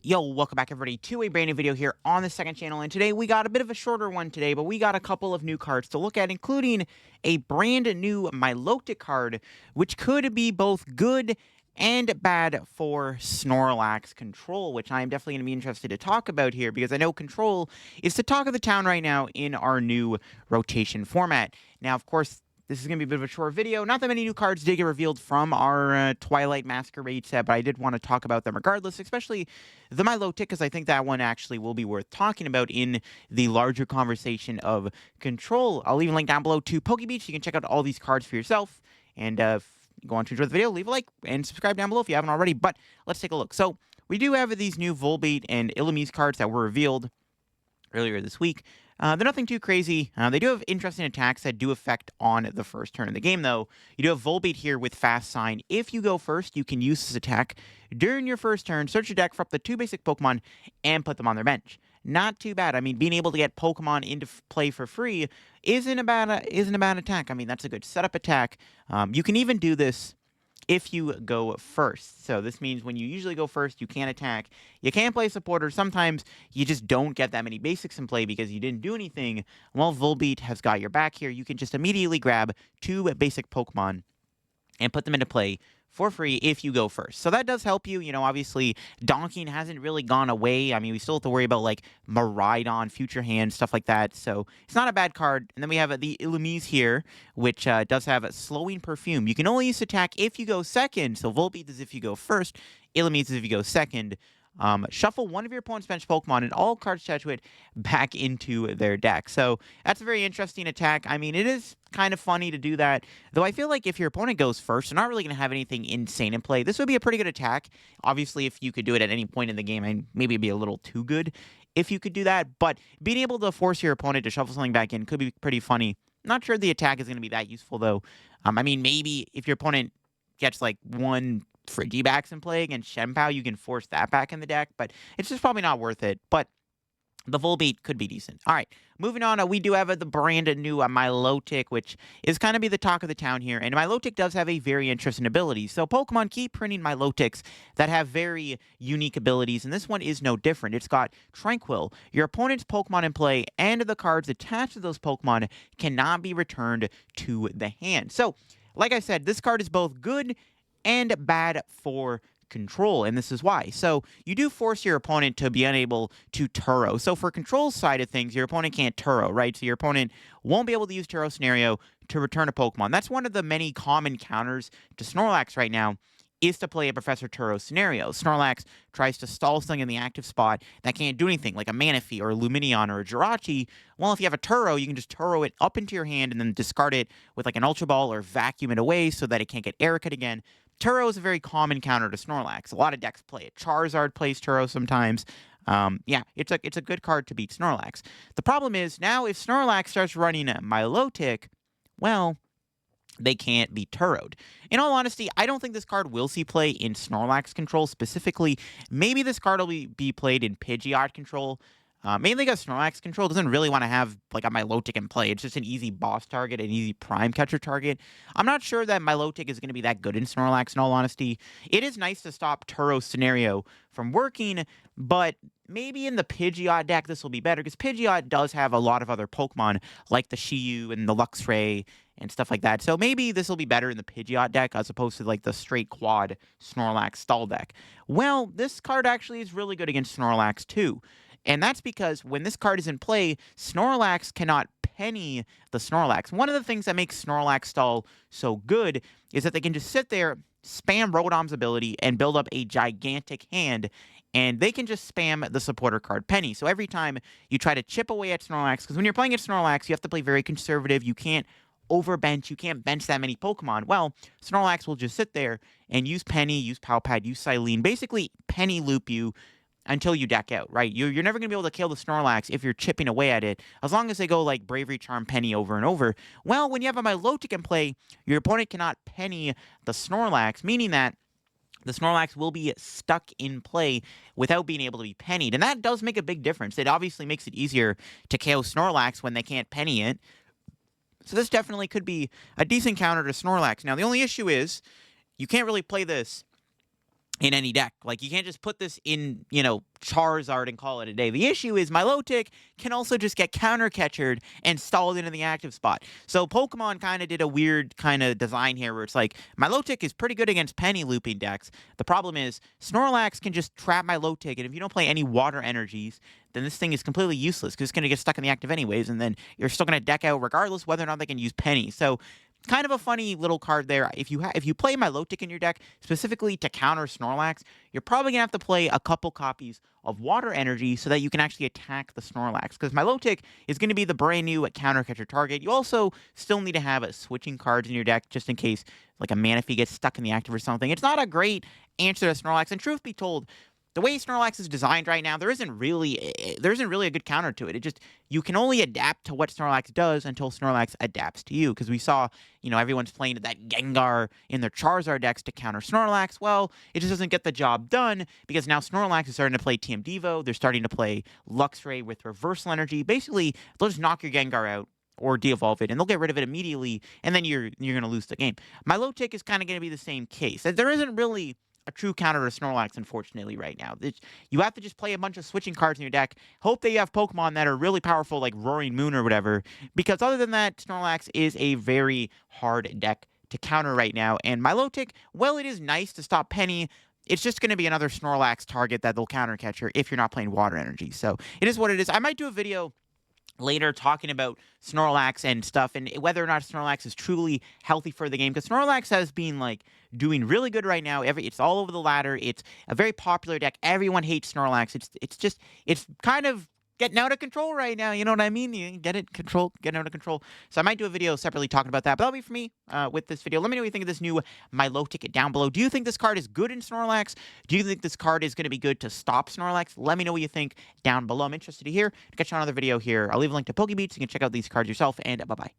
Yo, welcome back everybody to a brand new video here on the second channel, and today we got a bit of a shorter one today, but we got a couple of new cards to look at, including a brand new Milotic card, which could be both good and bad for Snorlax control, which I am definitely going to be interested to talk about here, because I know control is the talk of the town right now in our new rotation format. Now, of course, this is going to be a bit of a short video. Not that many new cards did get revealed from our Twilight Masquerade set, but I did want to talk about them regardless, especially the Milotic, because I think that one actually will be worth talking about in the larger conversation of control. I'll leave a link down below to Pokebeach. You can check out all these cards for yourself. And if you go on to enjoy the video, leave a like and subscribe down below if you haven't already. But let's take a look. So we do have these new Volbeat and Illum cards that were revealed earlier this week. They're nothing too crazy. They do have interesting attacks that do affect on the first turn of the game, though. You do have Volbeat here with Fast Sign. If you go first, you can use this attack during your first turn, search your deck for up to 2 basic Pokemon, and put them on their bench. Not too bad. I mean, being able to get Pokemon into play for free isn't a bad attack. I mean, that's a good setup attack. You can even do this if you go first. So this means when you usually go first, you can't attack. You can't play supporter. Sometimes you just don't get that many basics in play because you didn't do anything. Well, Volbeat has got your back here. You can just immediately grab 2 basic Pokemon and put them into play for free if you go first. So that does help you. You know, obviously, donking hasn't really gone away. I mean, we still have to worry about, like, Miraidon, Future Hand, stuff like that. So it's not a bad card. And then we have the Illumise here, which does have a Slowing Perfume. You can only use attack if you go second. So Volbeat is if you go first. Illumise is if you go second. Shuffle one of your opponent's bench Pokemon and all cards attached to it back into their deck. So that's a very interesting attack. I mean, it is kind of funny to do that, though I feel like if your opponent goes first, they're not really going to have anything insane in play. This would be a pretty good attack. Obviously, if you could do it at any point in the game, and maybe it'd be a little too good if you could do that, but being able to force your opponent to shuffle something back in could be pretty funny. Not sure the attack is going to be that useful, though. I mean, maybe if your opponent gets like one Frigibacks in play against Shenpao, you can force that back in the deck, but it's just probably not worth it. But the Volbeat could be decent. All right, moving on, we do have the brand new Milotic, which is kind of be the talk of the town here. And Milotic does have a very interesting ability. So Pokemon keep printing Milotics that have very unique abilities, and this one is no different. It's got Tranquil. Your opponent's Pokemon in play and the cards attached to those Pokemon cannot be returned to the hand. So, like I said, this card is both good and bad for control, and this is why. So you do force your opponent to be unable to Turo. So for control side of things, your opponent can't Turo, right? So your opponent won't be able to use Turo scenario to return a Pokemon. That's one of the many common counters to Snorlax right now, is to play a Professor Turo scenario. Snorlax tries to stall something in the active spot that can't do anything, like a Manaphy or a Lumineon or a Jirachi. Well, if you have a Turo, you can just Turo it up into your hand and then discard it with like an Ultra Ball or vacuum it away so that it can't get Erika again. Turo is a very common counter to Snorlax. A lot of decks play it. Charizard plays Turo sometimes. Yeah, it's a good card to beat Snorlax. The problem is, now if Snorlax starts running Milotic, well, they can't be Turoed. In all honesty, I don't think this card will see play in Snorlax control specifically. Maybe this card will be played in Pidgeot control. Mainly because Snorlax control doesn't really want to have like a Milotic in play. It's just an easy boss target, an easy prime catcher target. I'm not sure that Milotic is going to be that good in Snorlax, in all honesty. It is nice to stop Turo scenario from working, but maybe in the Pidgeot deck this will be better, because Pidgeot does have a lot of other Pokemon, like the Shiyu and the Luxray and stuff like that. So maybe this will be better in the Pidgeot deck as opposed to like the straight quad Snorlax stall deck. Well, this card actually is really good against Snorlax too. And that's because when this card is in play, Snorlax cannot penny the Snorlax. One of the things that makes Snorlax stall so good is that they can just sit there, spam Rotom's ability, and build up a gigantic hand, and they can just spam the supporter card Penny. So every time you try to chip away at Snorlax, because when you're playing at Snorlax, you have to play very conservative. You can't overbench. You can't bench that many Pokemon. Well, Snorlax will just sit there and use Penny, use Palpad, use Silene, basically Penny loop you until you deck out, right? You're never going to be able to kill the Snorlax if you're chipping away at it, as long as they go like Bravery Charm Penny over and over. Well, when you have a Milotic in play, your opponent cannot penny the Snorlax, meaning that the Snorlax will be stuck in play without being able to be pennied. And that does make a big difference. It obviously makes it easier to KO Snorlax when they can't penny it. So this definitely could be a decent counter to Snorlax. Now, the only issue is you can't really play this in any deck. Like, you can't just put this in, Charizard and call it a day. The issue is Milotic can also just get counter-catchered and stalled into the active spot. So Pokemon kind of did a weird kind of design here where it's like, Milotic is pretty good against penny looping decks. The problem is Snorlax can just trap Milotic, and if you don't play any water energies, then this thing is completely useless because it's going to get stuck in the active anyways, and then you're still going to deck out regardless whether or not they can use penny. So kind of a funny little card there. If you play Milotic in your deck specifically to counter Snorlax, you're probably gonna have to play a couple copies of Water Energy so that you can actually attack the Snorlax. Because Milotic is going to be the brand new counter catcher target. You also still need to have switching cards in your deck just in case like a Manaphy gets stuck in the active or something. It's not a great answer to Snorlax. And truth be told, the way Snorlax is designed right now, there isn't really a good counter to it. You can only adapt to what Snorlax does until Snorlax adapts to you. Because we saw, everyone's playing that Gengar in their Charizard decks to counter Snorlax. Well, it just doesn't get the job done because now Snorlax is starting to play TM Devo. They're starting to play Luxray with Reversal Energy. Basically, they'll just knock your Gengar out or de-evolve it, and they'll get rid of it immediately, and then you're going to lose the game. Milotic is kind of going to be the same case. There isn't really a true counter to Snorlax, unfortunately, right now. You have to just play a bunch of switching cards in your deck. Hope that you have Pokemon that are really powerful, like Roaring Moon or whatever, because other than that, Snorlax is a very hard deck to counter right now. And Milotic, well, it is nice to stop Penny. It's just going to be another Snorlax target that they'll counter catcher if you're not playing Water Energy. So it is what it is. I might do a video later talking about Snorlax and stuff and whether or not Snorlax is truly healthy for the game, because Snorlax has been like doing really good right now. It's all over the ladder. It's a very popular deck. Everyone hates Snorlax. It's kind of getting out of control right now. You know what I mean? You get it? Getting out of control. So I might do a video separately talking about that. But that'll be for me with this video. Let me know what you think of this new Milotic down below. Do you think this card is good in Snorlax? Do you think this card is going to be good to stop Snorlax? Let me know what you think down below. I'm interested to hear. To catch you on another video here, I'll leave a link to Pokebeats. You can check out these cards yourself. And bye-bye.